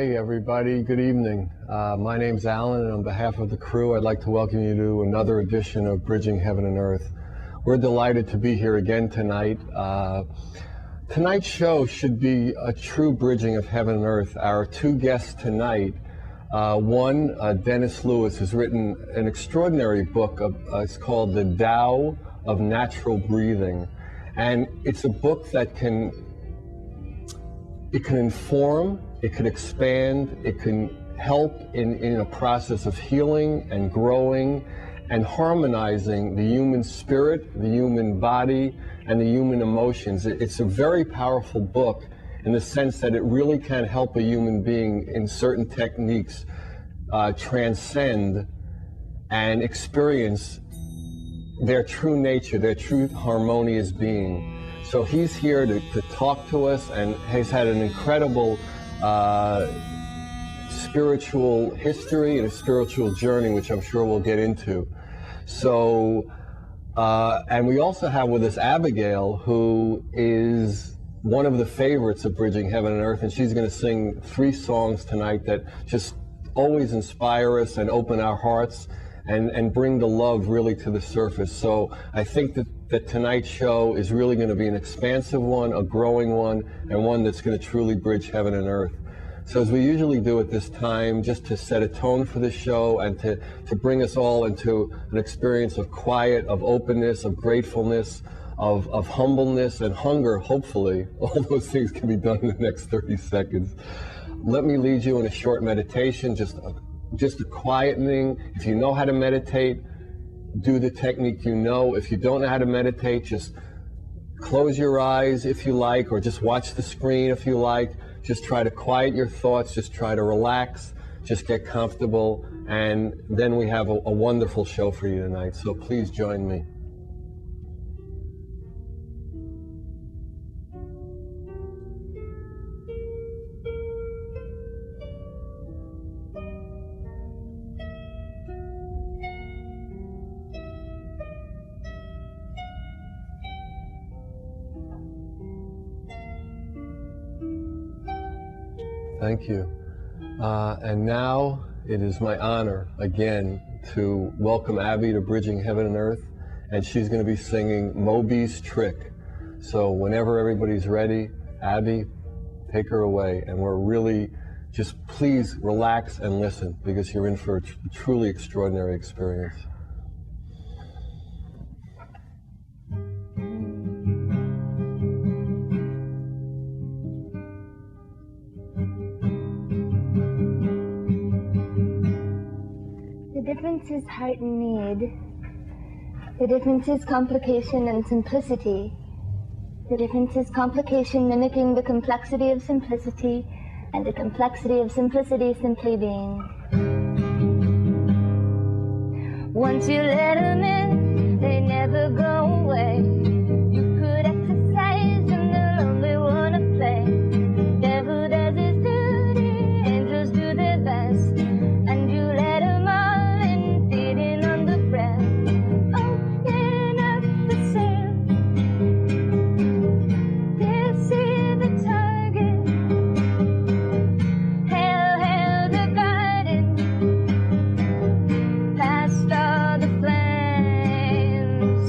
Hi, everybody. Good evening. My name's Alan, and on behalf of the crew, I'd like to welcome you to another edition of Bridging Heaven and Earth. We're delighted to be here again tonight. Tonight's show should be a true bridging of heaven and earth. Our two guests tonight, one, Dennis Lewis, has written an extraordinary book. It's called The Tao of Natural Breathing. And it's a book that can inform, it can expand, it can help in a process of healing and growing and harmonizing the human spirit, the human body, and the human emotions. It's a very powerful book in the sense that it really can help a human being in certain techniques transcend and experience their true nature, their true harmonious being. So he's here to talk to us, and has had an incredible spiritual history and a spiritual journey, which I'm sure we'll get into. So, and we also have with us Abigail, who is one of the favorites of Bridging Heaven and Earth, and she's going to sing 3 songs tonight that just always inspire us and open our hearts and bring the love really to the surface. So I think that tonight's show is really going to be an expansive one, a growing one, and one that's going to truly bridge heaven and earth. So as we usually do at this time, just to set a tone for the show and to bring us all into an experience of quiet, of openness, of gratefulness, of humbleness and hunger, hopefully, all those things can be done in the next 30 seconds. Let me lead you in a short meditation, just a quietening. If you know how to meditate, do the technique you know. If you don't know how to meditate, just close your eyes if you like, or just watch the screen if you like. Just try to quiet your thoughts, just try to relax, just get comfortable, and then we have a wonderful show for you tonight. So please join me. Thank you. And now it is my honor again to welcome Abby to Bridging Heaven and Earth, and she's going to be singing Moby's Trick. So whenever everybody's ready, Abby, take her away, and we're really just please relax and listen, because you're in for a truly extraordinary experience. The difference is heart and need. The difference is complication and simplicity. The difference is complication mimicking the complexity of simplicity, and the complexity of simplicity simply being. Once you let them in, they never go away. You could exercise and they'll only want to play. The devil does his duty, angels do their best, and you let them all in, feeding on the breath. Open up the sail, they'll see the target. Hail, hail the garden, past all the flames.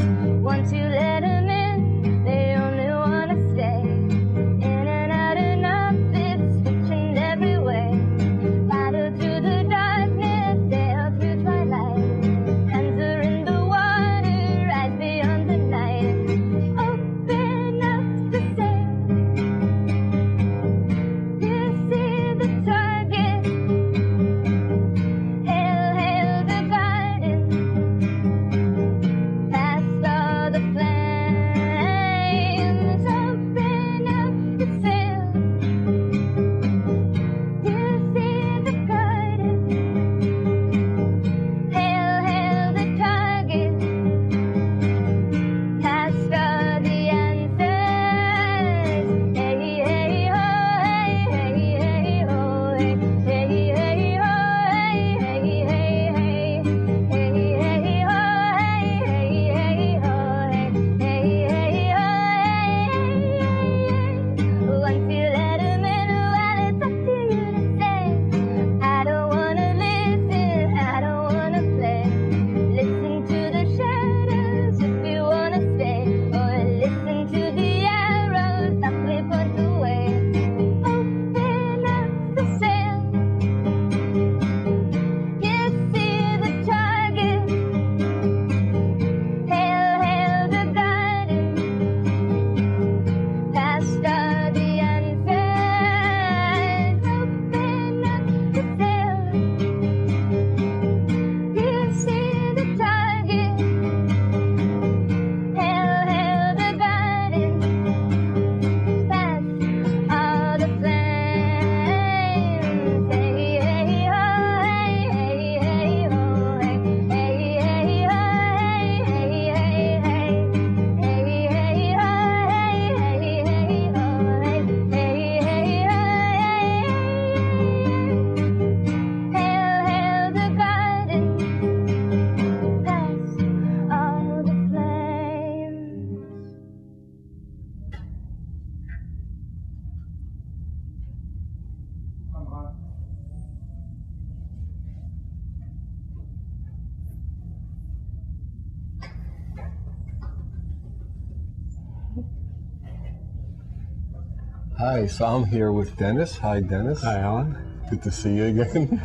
Hi, so I'm here with Dennis. Hi, Dennis. Hi, Alan. Good to see you again.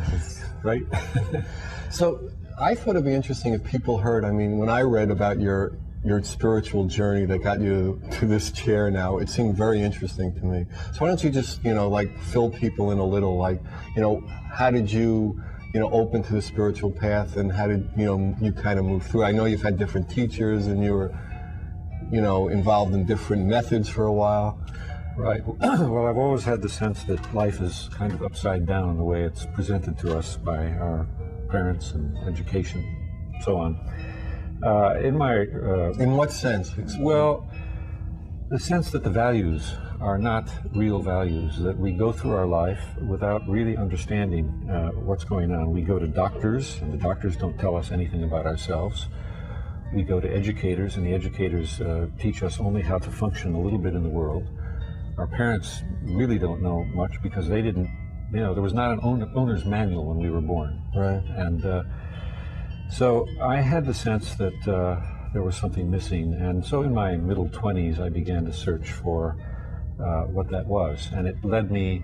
Right. So I thought it'd be interesting if people heard, I mean, when I read about your spiritual journey that got you to this chair now, it seemed very interesting to me. So why don't you just, like fill people in a little, like, how did you, open to the spiritual path, and how did, you kind of move through? I know you've had different teachers and you were, involved in different methods for a while. Right. Well, I've always had the sense that life is kind of upside down the way it's presented to us by our parents and education, so on. In what sense? Well, the sense that the values are not real values, that we go through our life without really understanding what's going on. We go to doctors, and the doctors don't tell us anything about ourselves. We go to educators, and the educators teach us only how to function a little bit in the world. Our parents really don't know much because they didn't, there was not an owner's manual when we were born. Right. And so I had the sense that there was something missing. And so in my middle 20s, I began to search for what that was. And it led me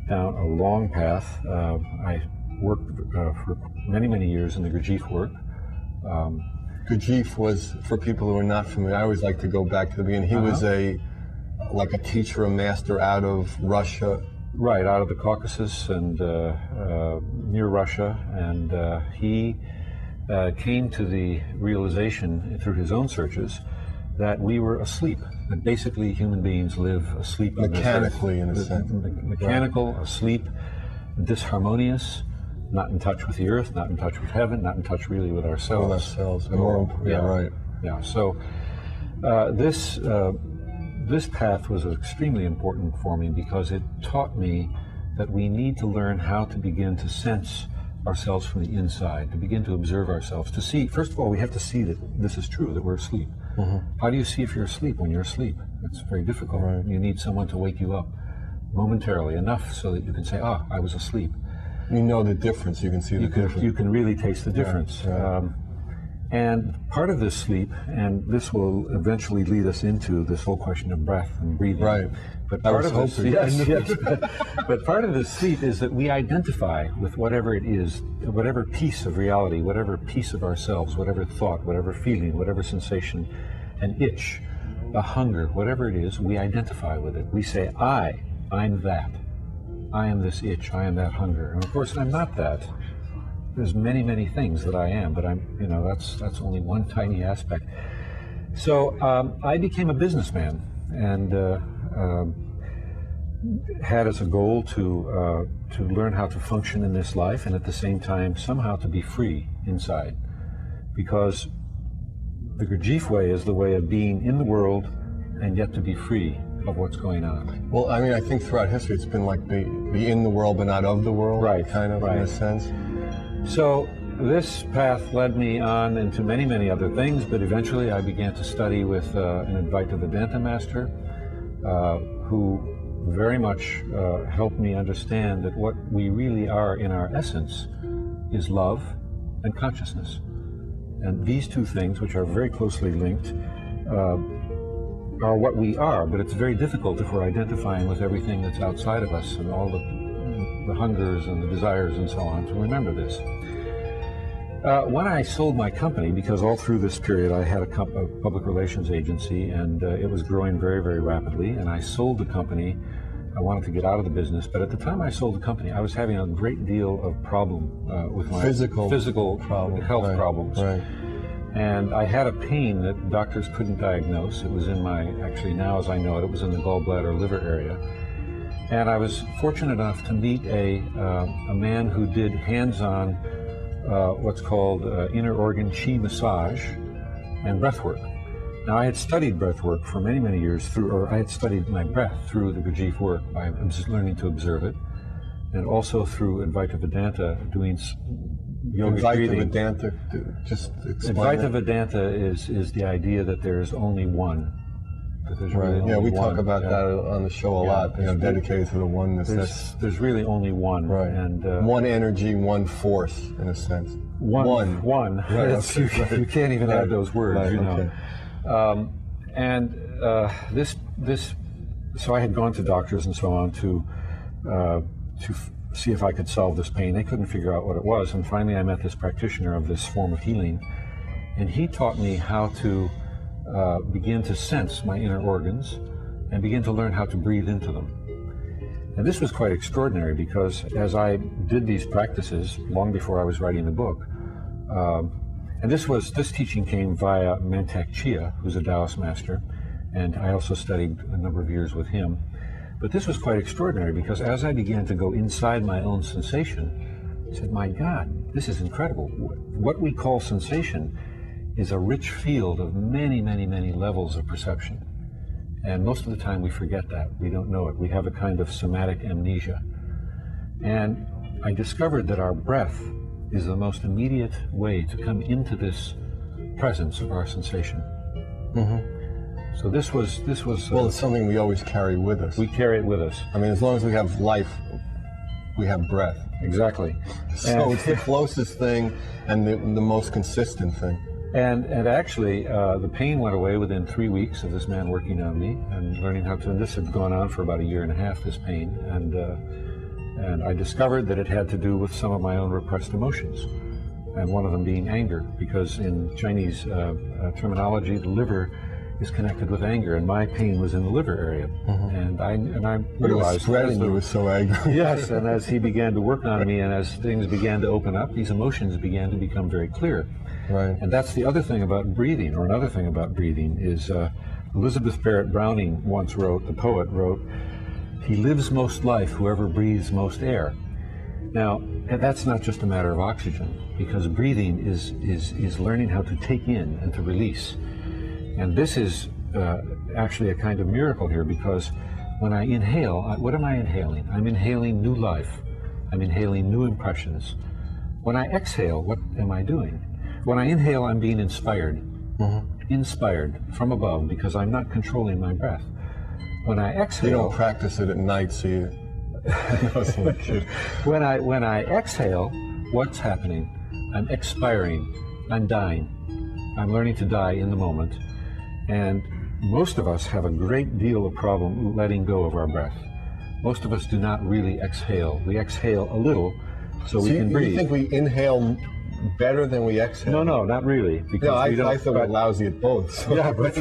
down a long path. I worked for many, many years in the Gurdjieff work. Gurdjieff was, for people who are not familiar, I always like to go back to the beginning. He was like a teacher, a master out of Russia. Right, out of the Caucasus and near Russia. And he came to the realization through his own searches that we were asleep. That basically human beings live asleep. Mechanically, in a sense. Mechanical, asleep, disharmonious, not in touch with the earth, not in touch with heaven, not in touch really with ourselves. Right. Yeah, so this path was extremely important for me because it taught me that we need to learn how to begin to sense ourselves from the inside, to begin to observe ourselves, to see, first of all, we have to see that this is true, that we're asleep. Mm-hmm. How do you see if you're asleep when you're asleep? It's very difficult. Right. You need someone to wake you up momentarily, enough so that you can say, I was asleep. You know the difference, you can see the difference. You can really taste the difference. Yeah. And part of this sleep, and this will eventually lead us into this whole question of breath and breathing. Right. But part of this, but part of this sleep is that we identify with whatever it is, whatever piece of reality, whatever piece of ourselves, whatever thought, whatever feeling, whatever sensation, an itch, a hunger, whatever it is, we identify with it. We say, I'm that. I am this itch, I am that hunger. And of course, I'm not that. There's many, many things that I am, but that's only one tiny aspect. So I became a businessman and had as a goal to learn how to function in this life, and at the same time somehow to be free inside, because the Gurdjieff way is the way of being in the world and yet to be free of what's going on. Well, I mean, I think throughout history it's been like be in the world but not of the world, right? Kind of, right. In a sense. So this path led me on into many, many other things, but eventually I began to study with an Inventiveness master who very much helped me understand that what we really are in our essence is love and consciousness. And these two things, which are very closely linked, are what we are, but it's very difficult if we're identifying with everything that's outside of us and all the hungers and the desires and so on to remember this. When I sold my company, because all through this period I had a public relations agency, and it was growing very, very rapidly, and I sold the company. I wanted to get out of the business, but at the time I sold the company, I was having a great deal of problem with my physical health problems. Right. And I had a pain that doctors couldn't diagnose. It was in actually now as I know it was in the gallbladder liver area. And I was fortunate enough to meet a man who did hands-on what's called inner organ chi massage and breath work. Now, I had studied breath work for many, many years I had studied my breath through the Gurdjieff work. I was just learning to observe it, and also through Advaita Vedanta, doing yoga breathing. Vedanta, just explain Advaita Vedanta is the idea that there is only one. That there's really only we one. talk about that on the show a lot. Dedicated to the oneness. There's really only one. Right. And one energy, one force, in a sense. One. Right, You can't even add those words. Right, this so I had gone to doctors and so on to see if I could solve this pain. They couldn't figure out what it was, and finally I met this practitioner of this form of healing, and he taught me how to begin to sense my inner organs and begin to learn how to breathe into them. And this was quite extraordinary, because as I did these practices long before I was writing the book, and this teaching came via Mantak Chia, who's a Taoist master, and I also studied a number of years with him. But this was quite extraordinary, because as I began to go inside my own sensation, I said, my God, this is incredible. What we call sensation is a rich field of many, many, many levels of perception. And most of the time we forget that. We don't know it. We have a kind of somatic amnesia. And I discovered that our breath is the most immediate way to come into this presence of our sensation. Mm-hmm. So this was. Well, it's something we always carry with us. We carry it with us. I mean, as long as we have life, we have breath. Exactly. So it's the closest thing and the most consistent thing. And actually, the pain went away within 3 weeks of this man working on me and learning how to. And this had gone on for about 1.5 years, this pain, and I discovered that it had to do with some of my own repressed emotions, and one of them being anger, because in Chinese terminology, the liver is connected with anger, and my pain was in the liver area. Mm-hmm. and I realized spreading. You were so angry. Yes, and as he began to work on me, and as things began to open up, these emotions began to become very clear. Right. And that's the other thing about breathing, or another thing about breathing, is Elizabeth Barrett Browning once wrote, the poet wrote, "He lives most life, whoever breathes most air." Now, that's not just a matter of oxygen, because breathing is learning how to take in and to release. And this is actually a kind of miracle here, because when I inhale, what am I inhaling? I'm inhaling new life. I'm inhaling new impressions. When I exhale, what am I doing? When I inhale, I'm being inspired. Mm-hmm. Inspired from above, because I'm not controlling my breath. When I exhale... You don't practice it at night, so you... When I exhale, what's happening? I'm expiring. I'm dying. I'm learning to die in the moment. And most of us have a great deal of problem letting go of our breath. Most of us do not really exhale. We exhale a little so we can breathe. You think we inhale better than we exhale? No, not really. Because I thought we're lousy at both. So. Yeah, but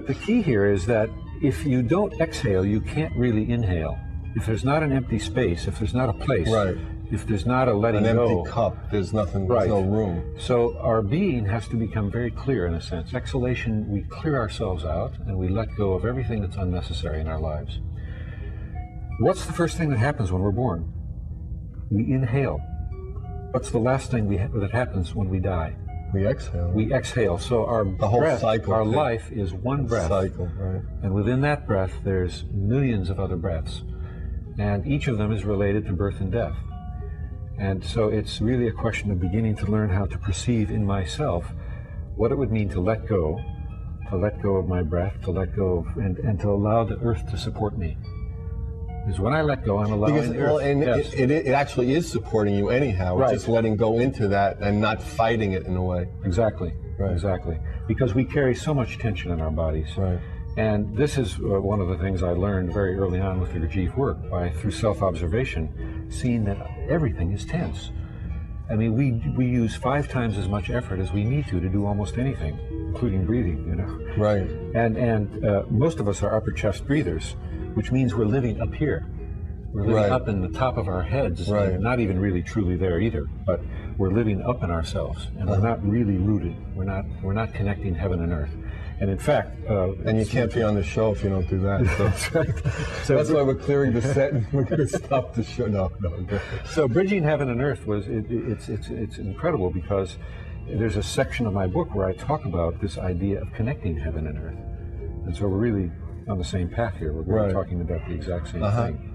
the key here is that if you don't exhale, you can't really inhale. If there's not an empty space, if there's not a place, right. If there's not a letting go. An empty cup, there's nothing, there's no room. So our being has to become very clear in a sense. Exhalation, we clear ourselves out and we let go of everything that's unnecessary in our lives. What's the first thing that happens when we're born? We inhale. What's the last thing that happens when we die? We exhale. We exhale. So our breath, cycle, our life is one breath. Cycle, right. And within that breath, there's millions of other breaths. And each of them is related to birth and death. And so it's really a question of beginning to learn how to perceive in myself what it would mean to let go of my breath, to let go of, and to allow the earth to support me. Because when I let go, I'm allowing the earth. Well, and yes. it actually is supporting you anyhow. Right. It's just letting go into that and not fighting it in a way. Exactly. Right. Exactly. Because we carry so much tension in our bodies. Right. And this is one of the things I learned very early on with the Gurdjieff work, through self-observation, seeing that everything is tense. I mean, we use 5 times as much effort as we need to do almost anything, including breathing, you know. Right. And most of us are upper chest breathers, which means we're living up here. We're living up in the top of our heads, not even really truly there either, but we're living up in ourselves, and we're not really rooted. We're not connecting heaven and earth. And in fact, and you can't be on the show if you don't do that. So. That's right. So that's why we're clearing the set and we're going to stop the show. No. So bridging heaven and earth it's incredible, because there's a section of my book where I talk about this idea of connecting heaven and earth, and so we're really on the same path here. We're really talking about the exact same thing.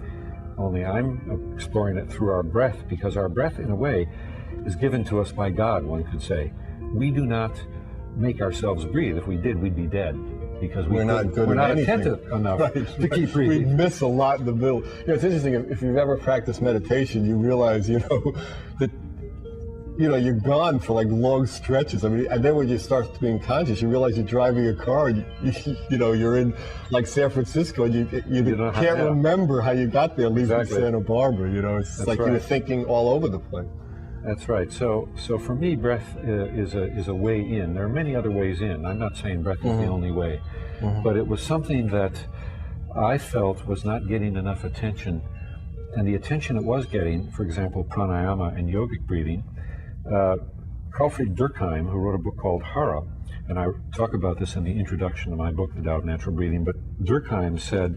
Only I'm exploring it through our breath, because our breath, in a way, is given to us by God. One could say we do not make ourselves breathe. If we did, we'd be dead, because we're not attentive enough to keep breathing. We miss a lot in the middle. You know, it's interesting, if you've ever practiced meditation, you realize, that you know, you're gone for like long stretches. I mean, and then when you start being conscious, you realize you're driving a car, and you know, you're in like San Francisco, and you can't remember how you got there leaving Santa Barbara. You know, it's like you're thinking all over the place. That's right. So for me, breath is a way in. There are many other ways in. I'm not saying breath is the only way, but it was something that I felt was not getting enough attention. And the attention it was getting, for example, pranayama and yogic breathing, Carlfried Durkheim, who wrote a book called Hara, and I talk about this in the introduction to my book, The Tao of Natural Breathing, but Durkheim said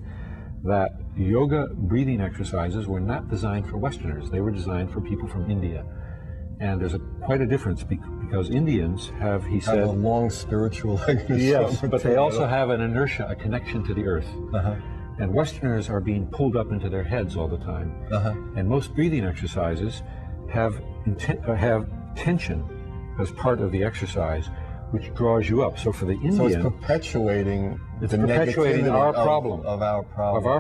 that yoga breathing exercises were not designed for Westerners. They were designed for people from India. And there's quite a difference because Indians have, he said, have a long spiritual likeness. Yes, but they also have an inertia, a connection to the earth. And Westerners are being pulled up into their heads all the time. And most breathing exercises have tension as part of the exercise, which draws you up. So for the Indian, so it's perpetuating our problem of our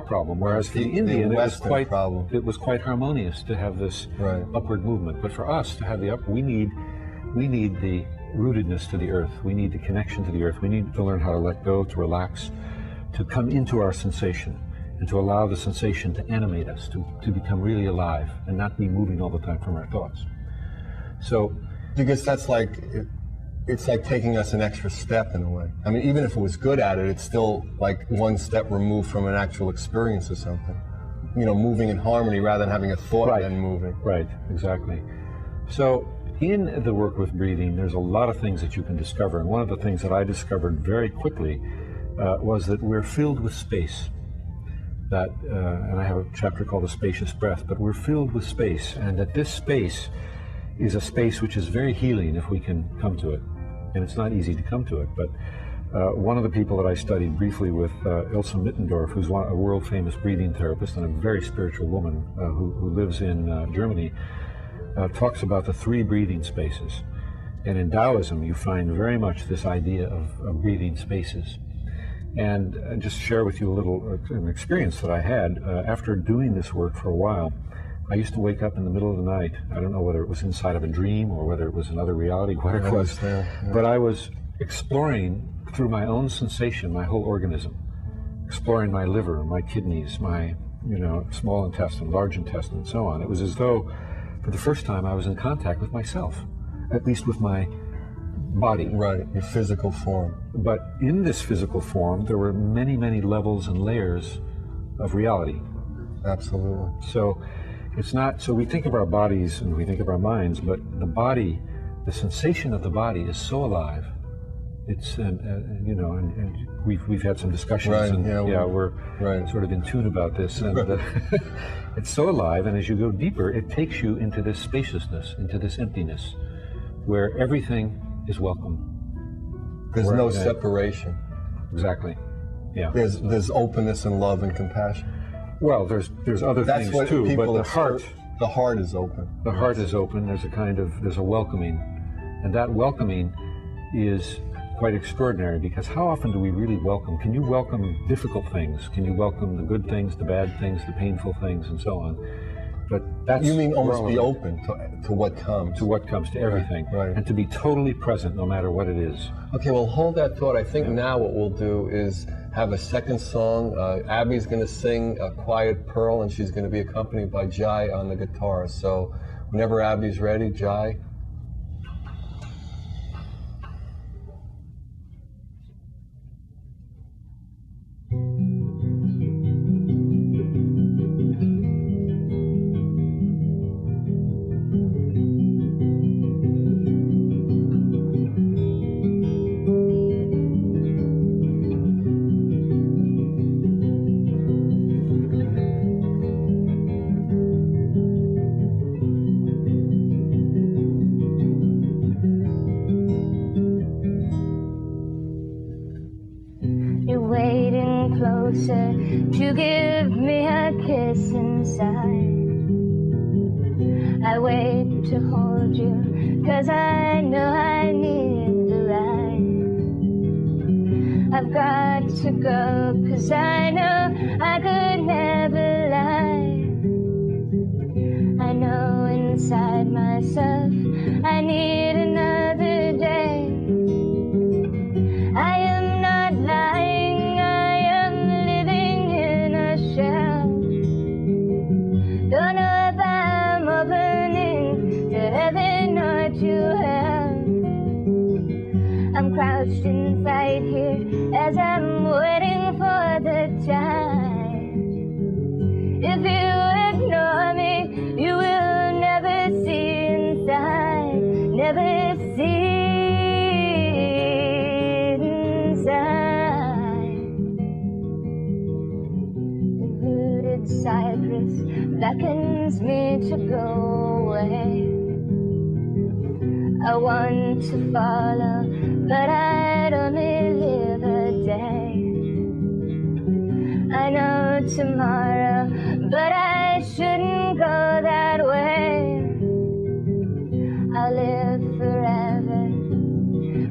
problem. Whereas for the Indian, it was quite harmonious to have this upward movement. But for us to have the we need the rootedness to the earth. We need the connection to the earth. We need to learn how to let go, to relax, to come into our sensation, and to allow the sensation to animate us, to become really alive and not be moving all the time from our thoughts. So, because that's like, it's like taking us an extra step in a way. I mean, even if it was good at it, it's still like one step removed from an actual experience or something. You know, moving in harmony rather than having a thought and moving. Right, exactly. So, in the work with breathing, there's a lot of things that you can discover. And one of the things that I discovered very quickly was that we're filled with space. And I have a chapter called The Spacious Breath, but we're filled with space, and that this space is a space which is very healing if we can come to it. And it's not easy to come to it, but one of the people that I studied briefly with, Ilse Mittendorf, who's a world-famous breathing therapist and a very spiritual woman who lives in Germany, talks about the 3 breathing spaces. And in Taoism, you find very much this idea of breathing spaces. And just share with you a little an experience that I had after doing this work for a while. I used to wake up in the middle of the night. I don't know whether it was inside of a dream or whether it was another reality, whatever it was. But I was exploring through my own sensation, my whole organism, exploring my liver, my kidneys, my small intestine, large intestine, and so on. It was as though, for the first time, I was in contact with myself, at least with my body. Right, your physical form. But in this physical form, there were many, many levels and layers of reality. Absolutely. So it's not, so we think of our bodies and we think of our minds, but the body, the sensation of the body is so alive. It's, and we've had some discussions, and we're sort of in tune about this, and it's so alive, and as you go deeper, it takes you into this spaciousness, into this emptiness, where everything is welcome. There's no separation. Exactly. Yeah. There's openness and love and compassion. Well, there's other things too, but the heart is open. The heart is open. There's a welcoming, and that welcoming is quite extraordinary, because how often do we really welcome? Can you welcome difficult things? Can you welcome the good things, the bad things, the painful things, and so on? But that's, you mean almost be open to what comes. To what comes, to everything. Right. And to be totally present no matter what it is. Okay, well, hold that thought. I think now what we'll do is have a second song. Abby's going to sing a Quiet Pearl, and she's going to be accompanied by Jai on the guitar. So whenever Abby's ready, Jai. To give me a kiss inside. I wait to hold you, 'cause I know I need the ride. I've got to go, 'cause I know I could never lie. I know inside my myself, I need another day. I am not lying, I am living in a shell. Don't know if I'm opening to heaven or to hell. I'm crouched inside here as I'm waiting for the time. If you ignore me, you will never see inside, never see inside. The rooted cypress beckons me to go away. I want to follow, but I'd only live a day. I know tomorrow, but I shouldn't go that way. I'll live forever,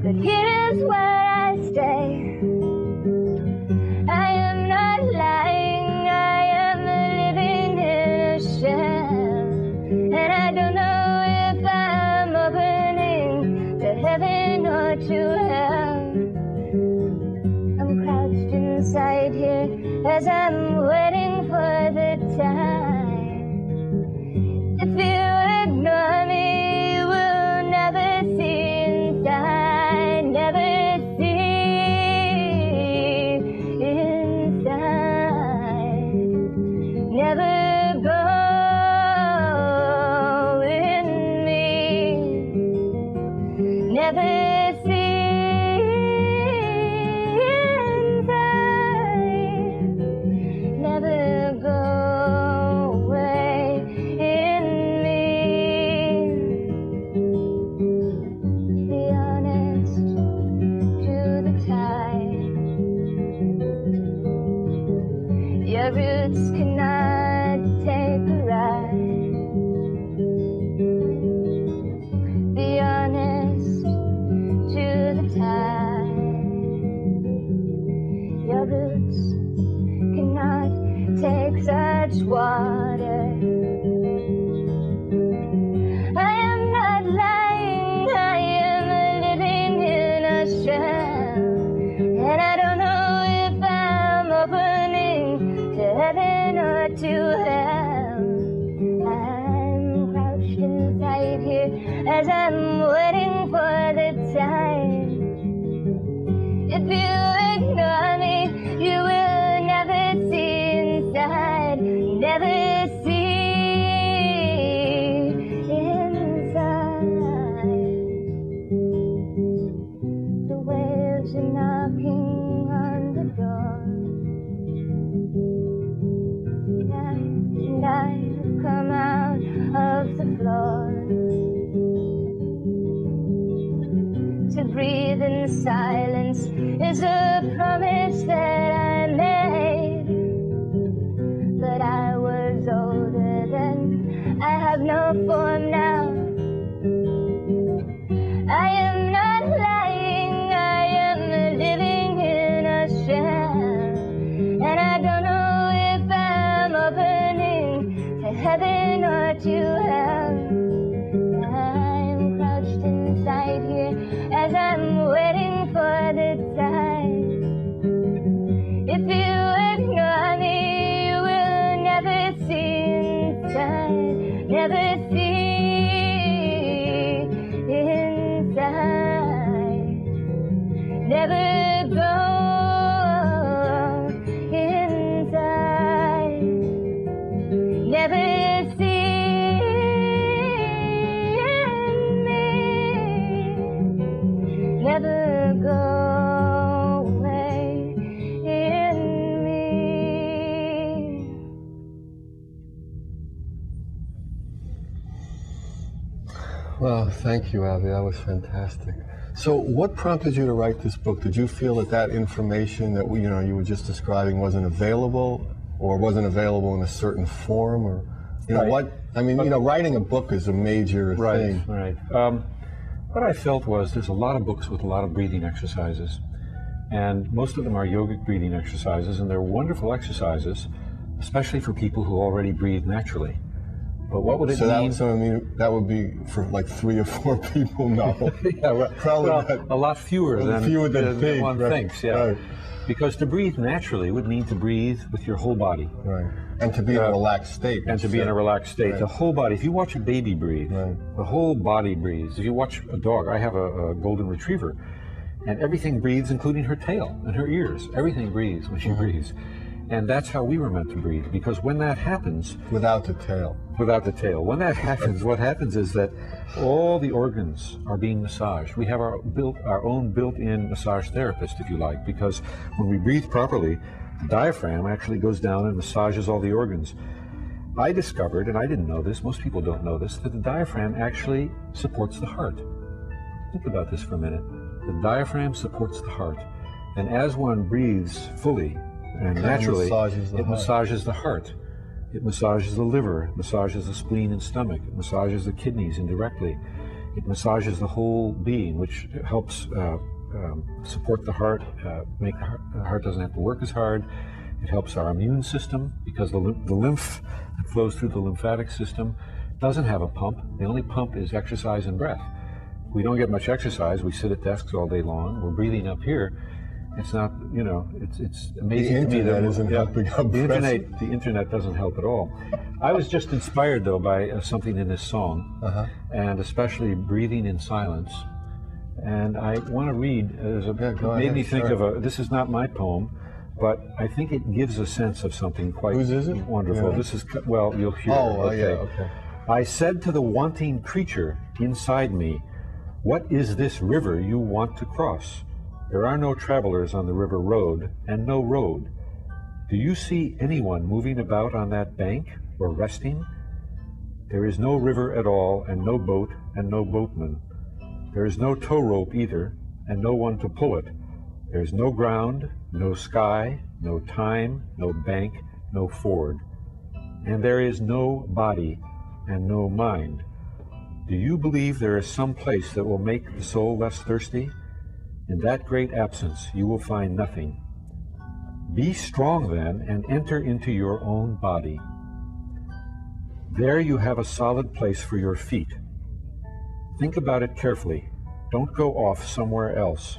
but here's where I stay. I am not lying, I am living in a shell. And I don't know if I'm opening to heaven or to hell. I'm crouched inside here as I'm waiting for the time. If you ignore me, you will never see inside, never see inside, never go in me, never see inside, never go away in me. Be honest to the tide. Your roots cannot take a ride. Be honest to the tide. Your roots cannot take such water. I am not lying, I am living in a shell. And I don't know if I'm opening to heaven or to hell. I'm crouched inside here as I'm waiting for the time. If you ignore me, you will never see inside, never see inside. The waves are knocking on the door, and I have come out of the floor to breathe in silence is a promise that I made. But I was older then, I have no form now. I am not lying, I am living in a shell. And I don't know if I'm opening to heaven or to hell. I'm crouched inside here as I'm waiting for the time. If you ignore me, you will never see inside, never see inside, never go inside, never see in me, never go away in me. Well, thank you, Abby. That was fantastic. So, what prompted you to write this book? Did you feel that that information that you were just describing wasn't available, or wasn't available in a certain form, or Right. what? I mean, writing a book is a major thing. Right. What I felt was there's a lot of books with a lot of breathing exercises, and most of them are yogic breathing exercises, and they're wonderful exercises, especially for people who already breathe naturally. But what would it mean? That would be for like 3 or 4 people. No, Yeah, well, probably a lot fewer than think, one right, thinks. Yeah, right. Because to breathe naturally would mean to breathe with your whole body. Right. And to be in a relaxed state. And to be in a relaxed state. Right. The whole body. If you watch a baby breathe, right. the whole body breathes. If you watch a dog, I have a golden retriever, and everything breathes, including her tail and her ears. Everything breathes when she breathes. And that's how we were meant to breathe, because when that happens... Without the tail. Without the tail. When that happens, what happens is that all the organs are being massaged. We have our own built-in massage therapist, if you like, because when we breathe properly, the diaphragm actually goes down and massages all the organs. I discovered, and I didn't know this, most people don't know this, that the diaphragm actually supports the heart. Think about this for a minute. The diaphragm supports the heart. And as one breathes fully, and naturally, it massages the heart. It massages the liver, it massages the spleen and stomach, it massages the kidneys indirectly. It massages the whole being, which helps support the heart, make the heart doesn't have to work as hard. It helps our immune system, because the lymph that flows through the lymphatic system doesn't have a pump. The only pump is exercise and breath. We don't get much exercise. We sit at desks all day long. We're breathing up here. It's not, it's amazing to me that isn't helping up. The internet doesn't help at all. I was just inspired though by something in this song, and especially breathing in silence. And I want to read. It made me think of this is not my poem, but I think it gives a sense of something quite wonderful. Yeah. This is, well, you'll hear. Okay. I said to the wanting creature inside me, "What is this river you want to cross? There are no travelers on the river road, and no road. Do you see anyone moving about on that bank, or resting? There is no river at all, and no boat, and no boatman. There is no tow rope either, and no one to pull it. There is no ground, no sky, no time, no bank, no ford. And there is no body, and no mind. Do you believe there is some place that will make the soul less thirsty? In that great absence, you will find nothing. Be strong then, and enter into your own body. There you have a solid place for your feet. Think about it carefully. Don't go off somewhere else.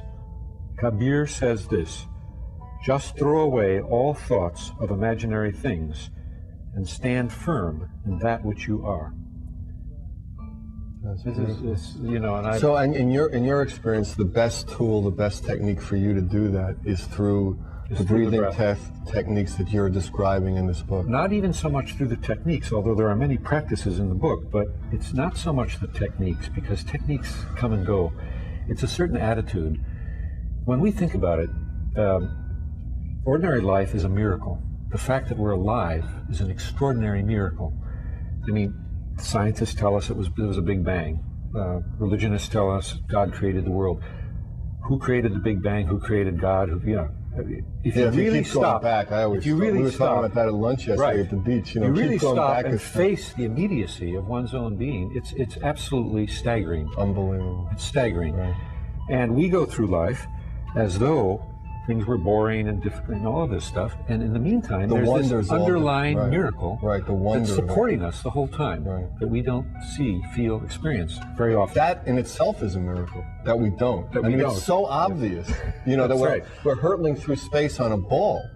Kabir says this: just throw away all thoughts of imaginary things and stand firm in that which you are. And in your experience, the best tool, the best technique for you to do that is through the breathing techniques that you're describing in this book. Not even so much through the techniques, although there are many practices in the book, but it's not so much the techniques, because techniques come and go. It's a certain attitude. When we think about it, ordinary life is a miracle. The fact that we're alive is an extraordinary miracle. I mean, scientists tell us it was a big bang. Religionists tell us God created the world. Who created the Big Bang? Who created God? If you really stop, we were talking about that at lunch yesterday at the beach. You really stop and face the immediacy of one's own being. It's absolutely staggering. Unbelievable. It's staggering. Right. And we go through life as though things were boring and difficult and all of this stuff. And in the meantime, there's this underlying miracle that's supporting us the whole time that we don't see, feel, experience very often. That in itself is a miracle that we don't. It's so obvious, that we're hurtling through space on a ball.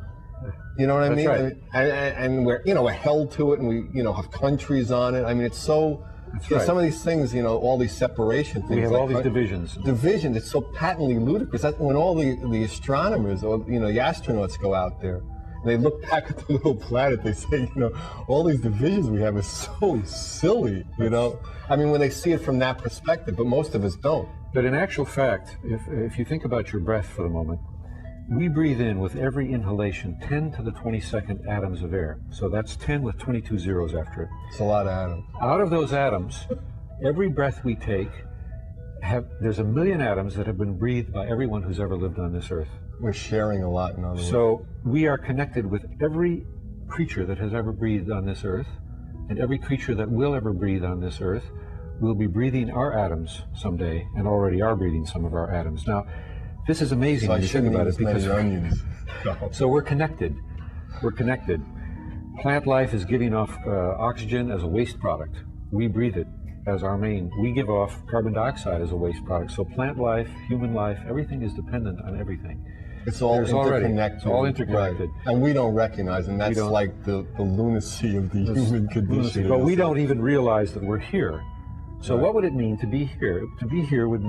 You know what I mean? Right. And we're held to it, and we have countries on it. I mean, it's so. Some of these things, all these separation things. We have all these divisions. Division, it's so patently ludicrous. That's when all the astronomers, or the astronauts go out there, and they look back at the little planet, they say, all these divisions we have is so silly, I mean, when they see it from that perspective, but most of us don't. But in actual fact, if you think about your breath for the moment, we breathe in with every inhalation 10 to the 22nd atoms of air. So that's 10 with 22 zeros after it. It's a lot of atoms. Out of those atoms, every breath we take, there's 1 million atoms that have been breathed by everyone who's ever lived on this earth. We're sharing a lot in other words. So we are connected with every creature that has ever breathed on this earth, and every creature that will ever breathe on this earth will be breathing our atoms someday, and already are breathing some of our atoms. Now, this is amazing when you think about it, because so we're connected. We're connected. Plant life is giving off oxygen as a waste product. We breathe it as our main. We give off carbon dioxide as a waste product. So plant life, human life, everything is dependent on everything. It's all interconnected. It's all interconnected. Right. And we don't recognize, and that's like the lunacy of the human condition. But we don't even realize that we're here. So what would it mean to be here? To be here would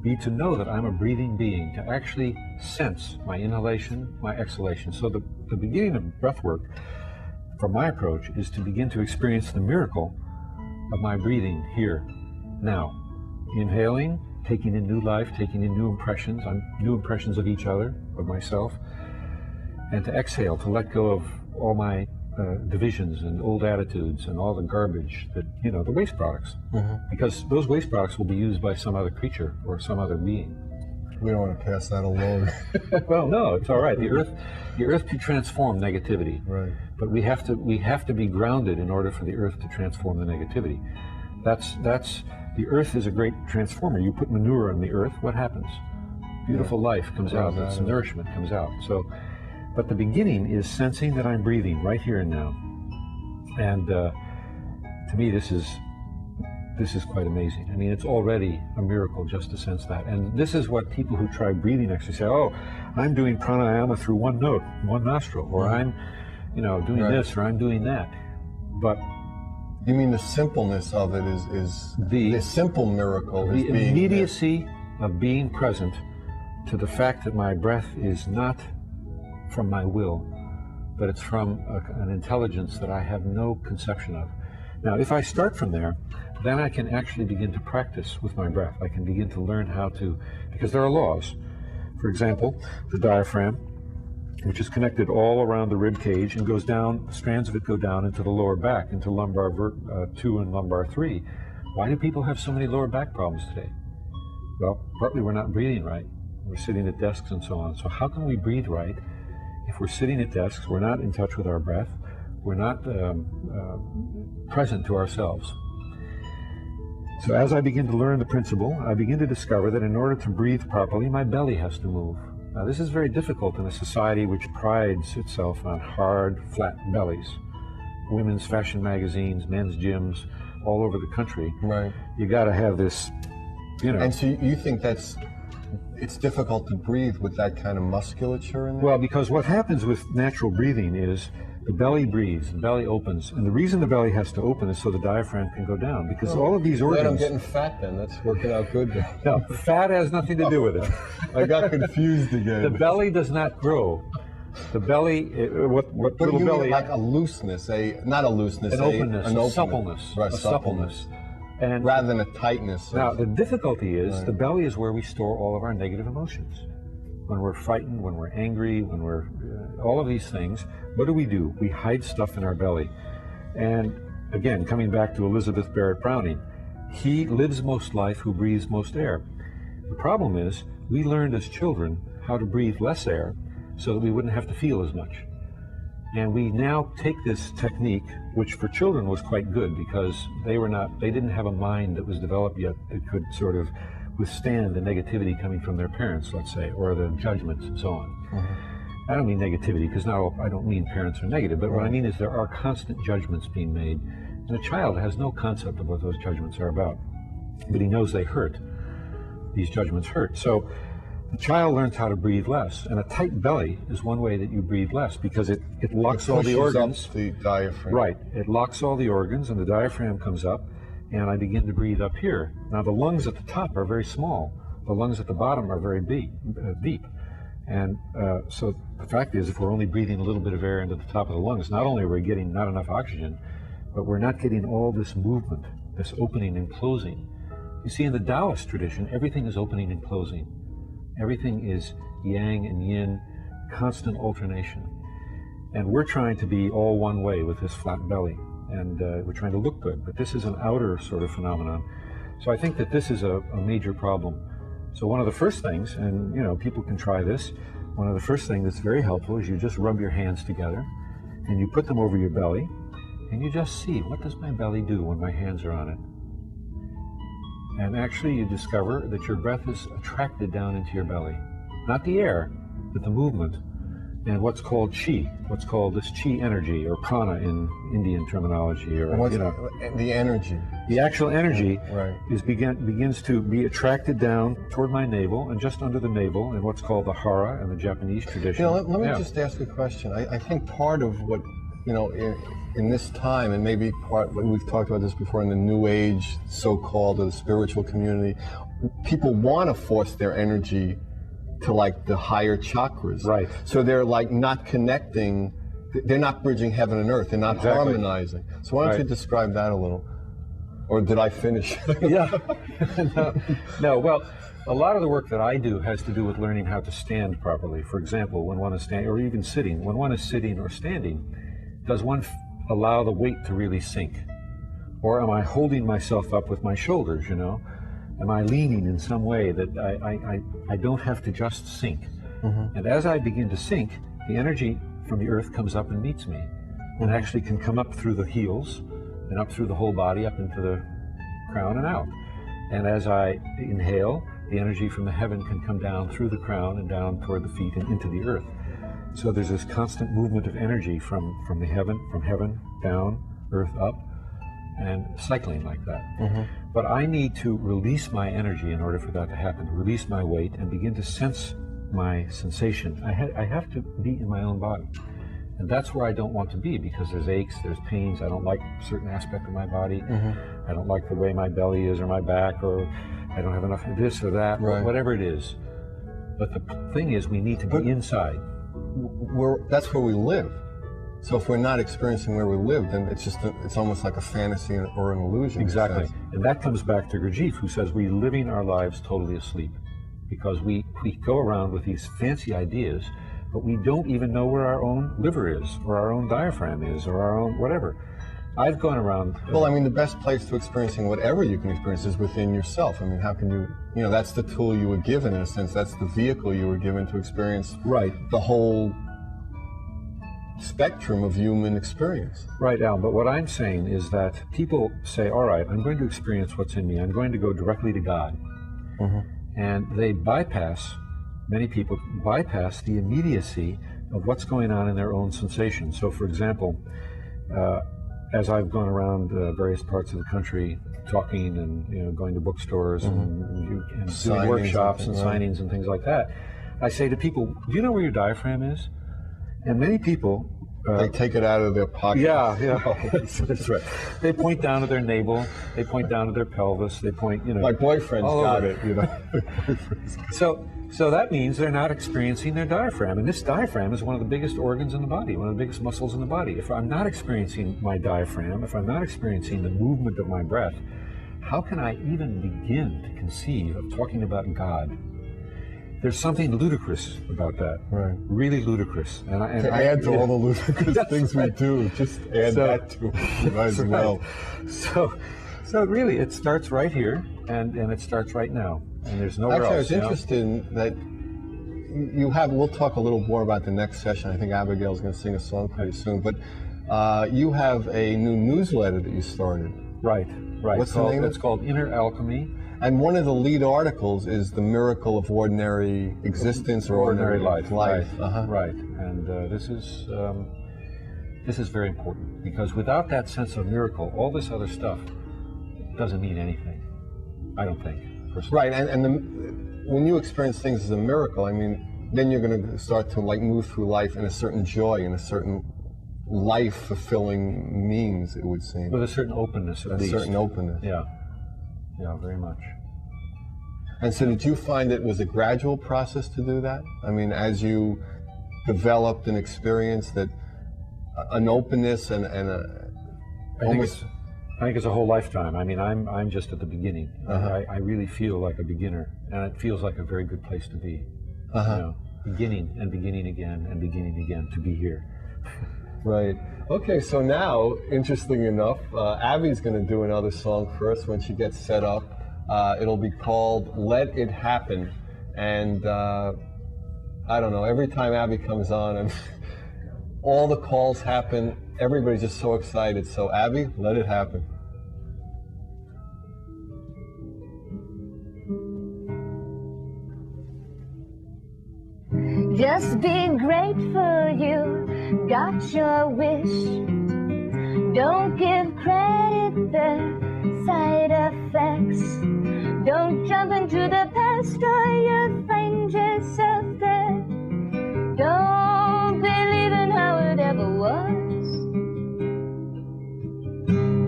be to know that I'm a breathing being, to actually sense my inhalation, my exhalation. So the beginning of breath work, from my approach, is to begin to experience the miracle of my breathing here, now. Inhaling, taking in new life, taking in new impressions of each other, of myself, and to exhale, to let go of all my divisions and old attitudes and all the garbage that, the waste products. Because those waste products will be used by some other creature or some other being. We don't want to pass that along. Well, no, it's all right. The earth can transform negativity. Right. But we have to be grounded in order for the earth to transform the negativity. The earth is a great transformer. You put manure on the earth, what happens? Beautiful life comes out, its nourishment comes out. So, but the beginning is sensing that I'm breathing right here and now. And to me, this is quite amazing. I mean, it's already a miracle just to sense that. And this is what people who try breathing exercise say, oh, I'm doing pranayama through one note, one nostril, or I'm, doing this, or I'm doing that. But you mean the simpleness of it is the simple miracle? The immediacy of being present to the fact that my breath is not from my will, but it's from an intelligence that I have no conception of. Now, if I start from there, then I can actually begin to practice with my breath. I can begin to learn how to, because there are laws. For example, the diaphragm, which is connected all around the rib cage and goes down, strands of it go down into the lower back, into lumbar 2 and lumbar 3. Why do people have so many lower back problems today? Well, partly we're not breathing right. We're sitting at desks and so on. So how can we breathe right if we're sitting at desks, we're not in touch with our breath, we're not present to ourselves? So as I begin to learn the principle, I begin to discover that in order to breathe properly, my belly has to move. Now, this is very difficult in a society which prides itself on hard, flat bellies. Women's fashion magazines, men's gyms, all over the country. Right. You got to have this, And so you think it's difficult to breathe with that kind of musculature in there? Well, because what happens with natural breathing is the belly breathes, the belly opens, and the reason the belly has to open is so the diaphragm can go down, because all of these organs... I'm getting fat then, that's working out good then. No, fat has nothing to do with it. I got confused again. The belly does not grow. The belly, what little you belly... mean like a looseness, not a looseness, an openness, an a openness. suppleness, Right, a suppleness. And rather than a tightness. Now, the difficulty is the belly is where we store all of our negative emotions. When we're frightened, when we're angry, when we're all of these things, what do? We hide stuff in our belly. And again, coming back to Elizabeth Barrett Browning, he lives most life who breathes most air. The problem is, we learned as children how to breathe less air so that we wouldn't have to feel as much. And we now take this technique, which for children was quite good because they didn't have a mind that was developed yet that could sort of withstand the negativity coming from their parents, let's say, or the judgments and so on. I don't mean negativity, because now I don't mean parents are negative, but what I mean is there are constant judgments being made, and a child has no concept of what those judgments are about, but he knows they hurt. These judgments hurt. So the child learns how to breathe less, and a tight belly is one way that you breathe less, because it locks all the organs. Up the diaphragm. Right. It locks all the organs, and the diaphragm comes up, and I begin to breathe up here. Now, the lungs at the top are very small. The lungs at the bottom are very deep. And so the fact is, if we're only breathing a little bit of air into the top of the lungs, not only are we getting not enough oxygen, but we're not getting all this movement, this opening and closing. You see, in the Taoist tradition, everything is opening and closing. Everything is yang and yin, constant alternation. And we're trying to be all one way with this flat belly. And we're trying to look good, but this is an outer sort of phenomenon. So I think that this is a major problem. So one of the first things, and people can try this, one of the first things that's very helpful is you just rub your hands together and you put them over your belly and you just see, what does my belly do when my hands are on it? And actually you discover that your breath is attracted down into your belly. Not the air, but the movement. and what's called chi, what's called this chi energy or prana in Indian terminology, or What's the energy? the actual energy Right. begins to be attracted down toward my navel and just under the navel in what's called the hara in the Japanese tradition. Let me just ask a question. I think part of what, in this time, and maybe we've talked about this before in the New Age, so-called, or the spiritual community, people want to force their energy to like the higher chakras. Right. So they're like not connecting, they're not bridging heaven and earth, they're not harmonizing. So why don't you describe that a little? Or did I finish? Yeah. No, well, a lot of the work that I do has to do with learning how to stand properly. For example, when one is standing, or even sitting, when one is sitting or standing, does one allow the weight to really sink? Or am I holding myself up with my shoulders, Am I leaning in some way that I don't have to just sink? Mm-hmm. And as I begin to sink, the energy from the earth comes up and meets me, and actually can come up through the heels and up through the whole body, up into the crown and out. And as I inhale, the energy from the heaven can come down through the crown and down toward the feet and into the earth. So there's this constant movement of energy from heaven down, earth up, and cycling like that. Mm-hmm. But I need to release my energy in order for that to happen, release my weight and begin to sense my sensation. I have to be in my own body. And that's where I don't want to be, because there's aches, there's pains. I don't like a certain aspect of my body. Mm-hmm. I don't like the way my belly is or my back, or I don't have enough of this or that, or whatever it is. But the thing is, we need to be inside. That's where we live. So if we're not experiencing where we live, then it's almost like a fantasy or an illusion. Exactly. And that comes back to Gurdjieff, who says we're living our lives totally asleep, because we go around with these fancy ideas, but we don't even know where our own liver is, or our own diaphragm is, or our own whatever. I've gone around... Well, the best place to experiencing whatever you can experience is within yourself. How can you, that's the tool you were given, in a sense. That's the vehicle you were given to experience the whole spectrum of human experience. Right, Al, but what I'm saying is that people say, all right, I'm going to experience what's in me. I'm going to go directly to God. Mm-hmm. And many people bypass the immediacy of what's going on in their own sensations. So, for example, as I've gone around various parts of the country talking and going to bookstores and doing workshops and signings and things like that, I say to people, do you know where your diaphragm is? And many people... they take it out of their pocket. Yeah. That's right. They point down to their navel, they point down to their pelvis, they point, My boyfriend's got it, So that means they're not experiencing their diaphragm. And this diaphragm is one of the biggest organs in the body, one of the biggest muscles in the body. If I'm not experiencing my diaphragm, if I'm not experiencing the movement of my breath, how can I even begin to conceive of talking about God? There's something ludicrous about that. Right. Really ludicrous. And I add to all the ludicrous things we do, just add that to it as well. So really, it starts right here, and it starts right now. And there's nowhere else. I was interested in that you have, we'll talk a little more about the next session. I think Abigail's going to sing a song pretty soon, but you have a new newsletter that you started. Right. What's the name? It's called Inner Alchemy. And one of the lead articles is the miracle of ordinary existence or ordinary life. Right. And this is very important, because without that sense of miracle, all this other stuff doesn't mean anything. I don't think. Personally. Right, and when you experience things as a miracle, then you're going to start to move through life in a certain joy, in a certain life-fulfilling means, it would seem. With a certain openness, at least. A certain openness. Yeah, very much. And so did you find it was a gradual process to do that? As you developed an experience that an openness and I think it's a whole lifetime. I'm just at the beginning. I really feel like a beginner, and it feels like a very good place to be. Beginning and beginning again and beginning again to be here. Right. Okay, so now, interestingly enough, Abby's going to do another song for us when she gets set up. It'll be called Let It Happen. And I don't know, every time Abby comes on, and all the calls happen, everybody's just so excited. So Abby, let it happen. Just be grateful you got your wish. Don't give credit the side effects. Don't jump into the past or you'll find yourself there. Don't believe in how it ever was.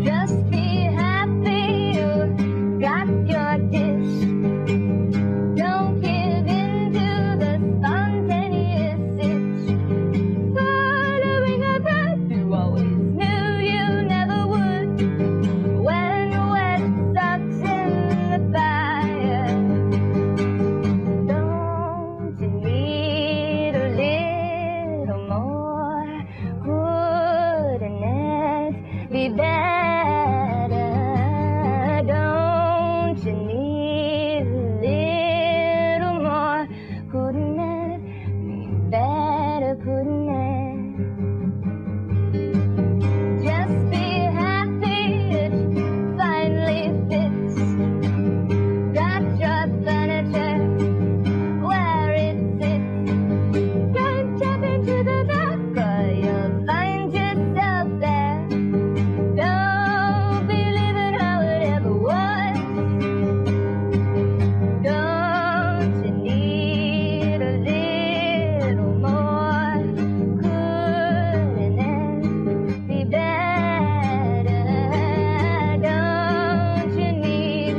Just be happy you got your dish. Don't give in to the spontaneous itch. Following a path you always knew you never would. When wet sucks in the fire, don't you need a little more? Couldn't it be better? Don't you need a little more? Couldn't it be better? Couldn't it? Just be happy it finally fits. Got your furniture where it sits. Don't jump into the dark or you'll find yourself there. Don't believe in how it ever was. Don't you need a little more? Couldn't it be better? Don't you need a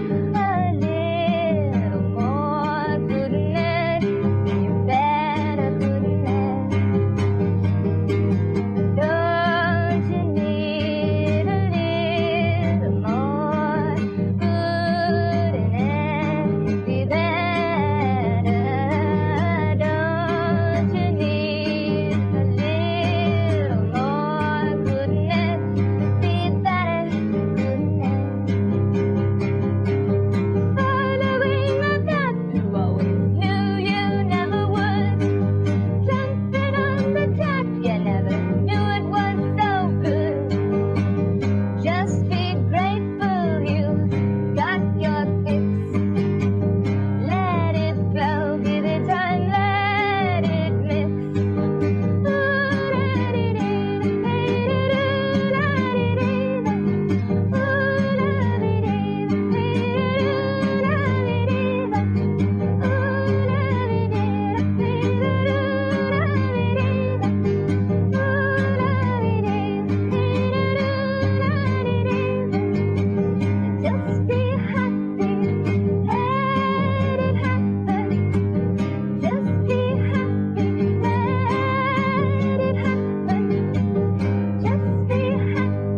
little more? Couldn't it be better? Couldn't it? Don't you need a little more? Couldn't it be better? Don't you need a little more? Couldn't it be better? Couldn't it? Following a path you always knew you never would. Jumping on the track you never knew it was so good. Just be grateful you got your fix. Let it flow, give it time, let it mix. Just be happy, let it happen. Just be happy, let it happen. Just be happy,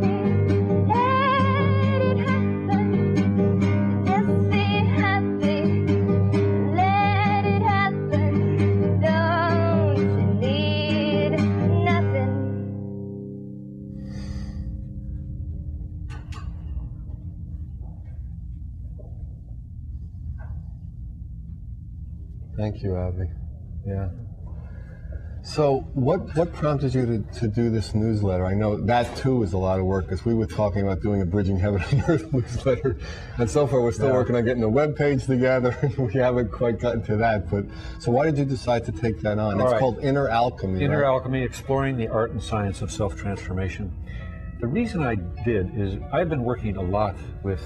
let it happen. Just be happy, let it happen. Don't you need nothing? Thank you, Abby. Yeah. So what prompted you to do this newsletter? I know that too is a lot of work because we were talking about doing a Bridging Heaven and Earth newsletter, and so far we're still working on getting the webpage together. We haven't quite gotten to that, but so why did you decide to take that on? It's called Inner Alchemy. Inner right? Alchemy, Exploring the Art and Science of Self-Transformation. The reason I did is I've been working a lot with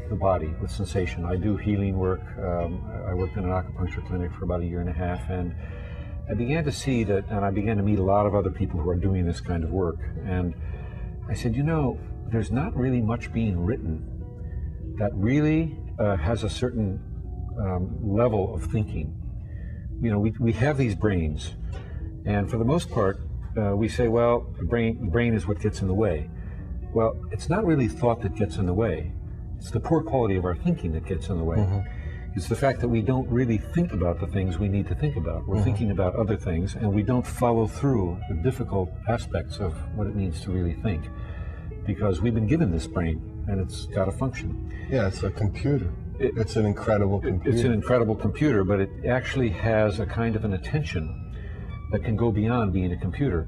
the body, with sensation. I do healing work. I worked in an acupuncture clinic for about 1.5 years, and I began to see that, and I began to meet a lot of other people who are doing this kind of work. And I said, you know, there's not really much being written that really has a certain level of thinking. You know, we have these brains, and for the most part, we say, well, the brain is what gets in the way. Well, it's not really thought that gets in the way. It's the poor quality of our thinking that gets in the way. It's the fact that we don't really think about the things we need to think about. We're thinking about other things, and we don't follow through the difficult aspects of what it means to really think, because we've been given this brain, and it's got a function. Yeah, it's a computer. It's an incredible computer. It's an incredible computer, but it actually has a kind of an attention that can go beyond being a computer.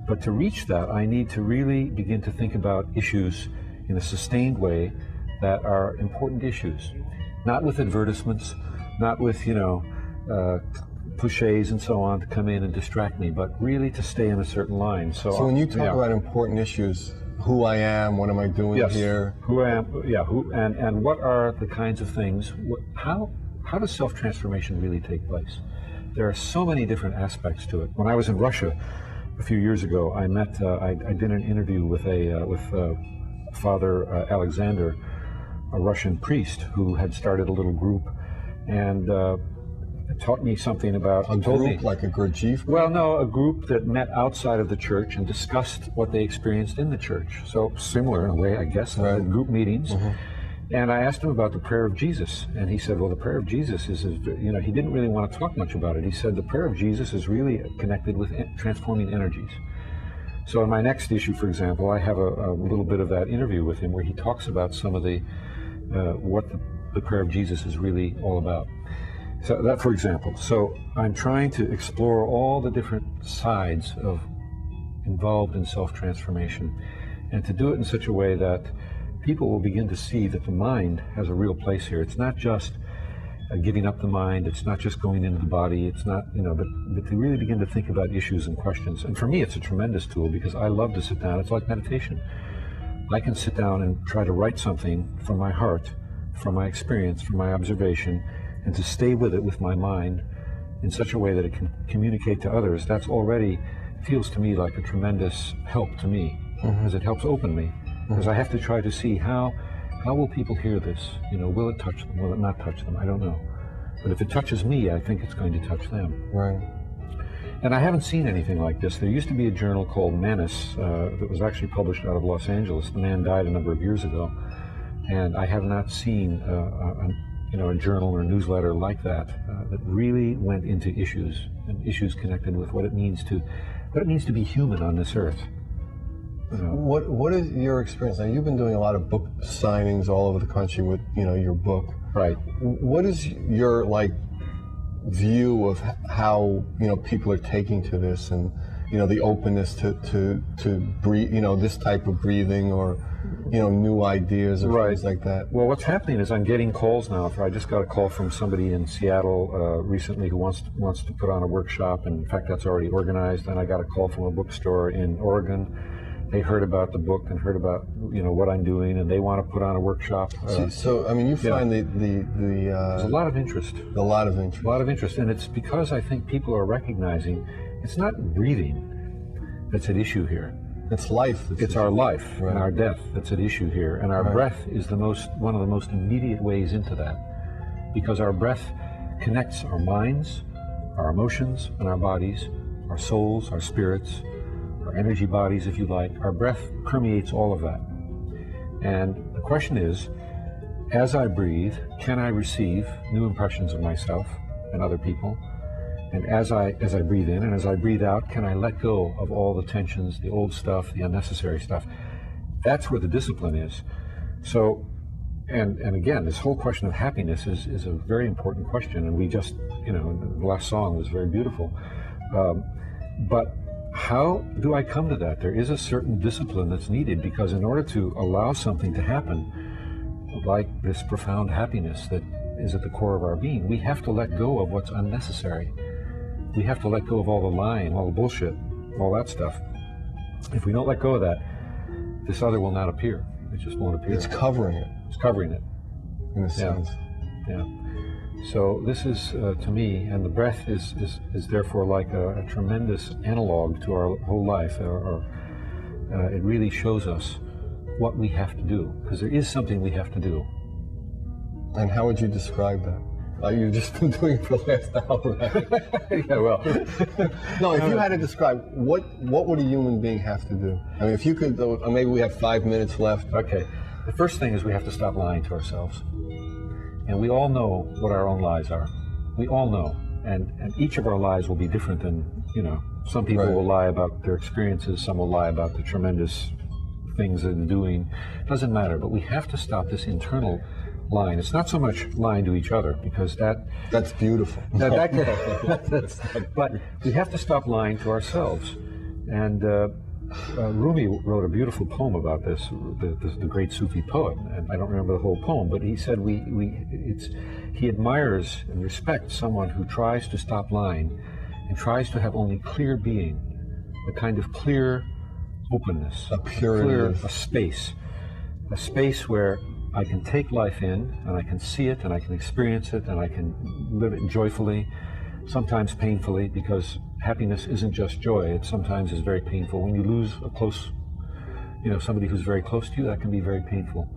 But to reach that, I need to really begin to think about issues in a sustained way that are important issues. Not with advertisements, not with, cliches and so on to come in and distract me, but really to stay in a certain line. So when you talk about important issues, who I am, what am I doing here? Who I am, and what are the kinds of things, how does self-transformation really take place? There are so many different aspects to it. When I was in Russia a few years ago, I met, I did an interview with Father Alexander, a Russian priest who had started a little group, and taught me something about a group, like a Gurdjieff? Well, no, a group that met outside of the church and discussed what they experienced in the church. So similar in a way, I guess, group meetings. Mm-hmm. And I asked him about the prayer of Jesus, and he said, well, the prayer of Jesus is, you know, he didn't really want to talk much about it. He said the prayer of Jesus is really connected with transforming energies. So in my next issue, for example, I have a little bit of that interview with him where he talks about some of the what the prayer of Jesus is really all about. So that, for example, so I'm trying to explore all the different sides involved in self-transformation, and to do it in such a way that people will begin to see that the mind has a real place here. It's not just giving up the mind, it's not just going into the body, it's not, you know, but to really begin to think about issues and questions. And for me, it's a tremendous tool because I love to sit down. It's like meditation. I can sit down and try to write something from my heart, from my experience, from my observation, and to stay with it with my mind in such a way that it can communicate to others. That's already feels to me like a tremendous help to me, because it helps open me. Because I have to try to see how will people hear this? You know, will it touch them? Will it not touch them? I don't know. But if it touches me, I think it's going to touch them. Right. And I haven't seen anything like this. There used to be a journal called Menace that was actually published out of Los Angeles. The man died a number of years ago, and I have not seen a journal or newsletter like that that really went into issues and issues connected with what it means to be human on this earth. What is your experience? Now, you've been doing a lot of book signings all over the country with, you know, your book. Right. What is your view of how, you know, people are taking to this, and, you know, the openness to breathe, you know, this type of breathing, or, you know, new ideas or things like that? Well, what's happening is I'm getting calls now. I just got a call from somebody in Seattle recently who wants to put on a workshop, and in fact that's already organized. And I got a call from a bookstore in Oregon. They heard about the book and heard about, you know, what I'm doing, and they want to put on a workshop. So I mean, you find there's a lot of interest. A lot of interest, and it's because I think people are recognizing it's not breathing that's at issue here. It's life. It's our life and our death that's at issue here, and our breath is one of the most immediate ways into that, because our breath connects our minds, our emotions, and our bodies, our souls, our spirits, our energy bodies, if you like. Our breath permeates all of that. And the question is, as I breathe, can I receive new impressions of myself and other people? And as I breathe in and as I breathe out, can I let go of all the tensions, the old stuff, the unnecessary stuff? That's where the discipline is. So, and again, this whole question of happiness is a very important question. And we just, you know, the last song was very beautiful. But how do I come to that? There is a certain discipline that's needed, because in order to allow something to happen, like this profound happiness that is at the core of our being, we have to let go of what's unnecessary. We have to let go of all the lying, all the bullshit, all that stuff. If we don't let go of that, this other will not appear. It just won't appear. It's covering it. It's covering it. In a sense. Yeah. So this is, to me, and the breath is therefore like a tremendous analog to our whole life. It really shows us what we have to do, because there is something we have to do. And how would you describe that? You've just been doing it for the last hour, right? Yeah, well. No, if you had to describe, what would a human being have to do? I mean, if you could, maybe we have 5 minutes left. Okay. The first thing is we have to stop lying to ourselves. And we all know what our own lies are. We all know. And each of our lies will be different than, you know, some people will lie about their experiences, some will lie about the tremendous things they're doing. Doesn't matter, but we have to stop this internal lying. It's not so much lying to each other, because that's beautiful. But we have to stop lying to ourselves. And Rumi wrote a beautiful poem about this, the great Sufi poet, and I don't remember the whole poem, but he said he admires and respects someone who tries to stop lying and tries to have only clear being, a kind of clear openness, a space where I can take life in and I can see it and I can experience it and I can live it joyfully, sometimes painfully, because happiness isn't just joy, it sometimes is very painful. When you lose a close, somebody who's very close to you, that can be very painful.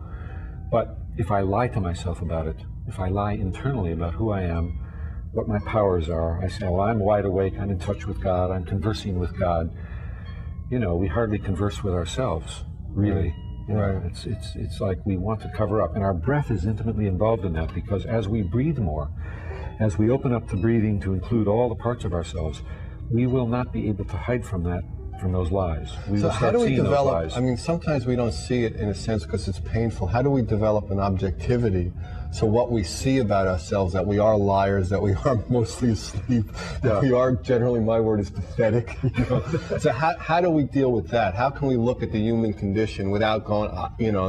But if I lie to myself about it, if I lie internally about who I am, what my powers are, I say, well, I'm wide awake, I'm in touch with God, I'm conversing with God. We hardly converse with ourselves, really. Right. It's like we want to cover up, and our breath is intimately involved in that, because as we breathe more, as we open up to breathing to include all the parts of ourselves, we will not be able to hide from those lies. So how do we develop, sometimes we don't see it in a sense because it's painful. How do we develop an objectivity? So what we see about ourselves, that we are liars, that we are mostly asleep, that we are generally, my word is pathetic. So how do we deal with that? How can we look at the human condition without going,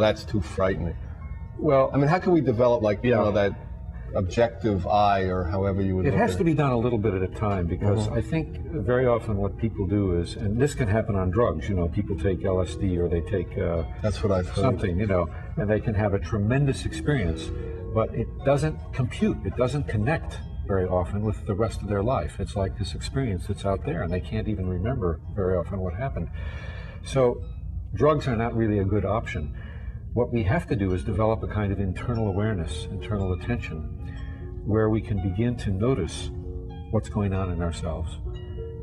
that's too frightening? Well, how can we develop that objective eye, or however you would look at it? It has to be done a little bit at a time, because I think very often what people do is, and this can happen on drugs, people take LSD or they take that's what I've heard. Something, and they can have a tremendous experience, but it doesn't compute, it doesn't connect very often with the rest of their life. It's like this experience that's out there and they can't even remember very often what happened. So drugs are not really a good option. What we have to do is develop a kind of internal awareness, internal attention, where we can begin to notice what's going on in ourselves.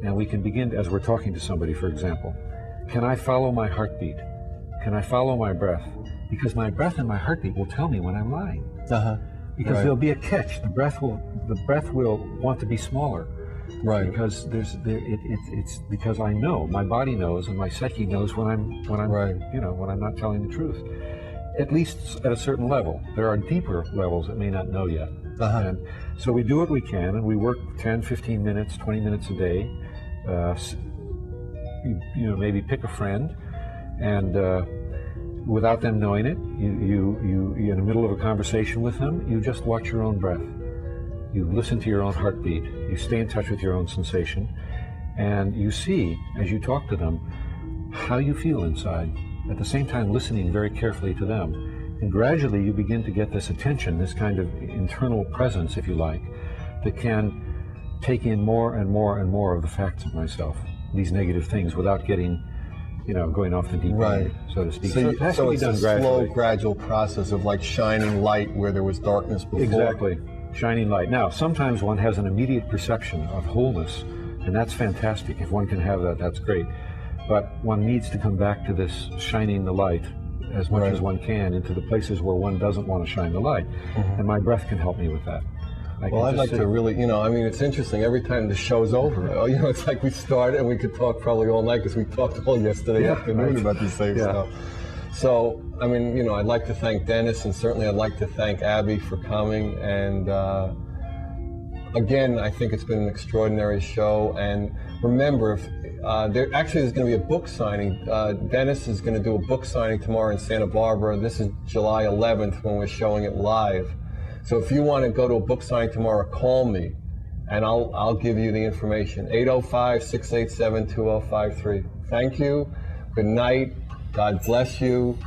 And we can begin, as we're talking to somebody, for example, can I follow my heartbeat? Can I follow my breath? Because my breath and my heartbeat will tell me when I'm lying. Because there'll be a catch. The breath will want to be smaller. Right. Because it's because I know, my body knows and my psyche knows when I'm when I'm not telling the truth. At least at a certain level. There are deeper levels that may not know yet. And so we do what we can, and we work 10, 15 minutes, 20 minutes a day. Maybe pick a friend, and without them knowing it, you in the middle of a conversation with them, you just watch your own breath. You listen to your own heartbeat. You stay in touch with your own sensation, and you see, as you talk to them, how you feel inside. At the same time, listening very carefully to them. And gradually you begin to get this attention, this kind of internal presence, if you like, that can take in more and more and more of the facts of myself, these negative things, without getting, going off the deep end, so to speak. So it has to be done gradually. Slow, gradual process of like shining light where there was darkness before. Exactly, shining light. Now, sometimes one has an immediate perception of wholeness, and that's fantastic. If one can have that, that's great. But one needs to come back to this shining the light as much as one can into the places where one doesn't want to shine the light. And my breath can help me with that. Well, I'd like to really, it's interesting. Every time the show's over, it's like we start and we could talk probably all night because we talked all yesterday afternoon about these same stuff. So, I'd like to thank Dennis, and certainly I'd like to thank Abby for coming. And again, I think it's been an extraordinary show. And remember, if there's going to be a book signing. Dennis is going to do a book signing tomorrow in Santa Barbara. This is July 11th when we're showing it live. So if you want to go to a book signing tomorrow, call me, and I'll give you the information. 805-687-2053. Thank you. Good night. God bless you.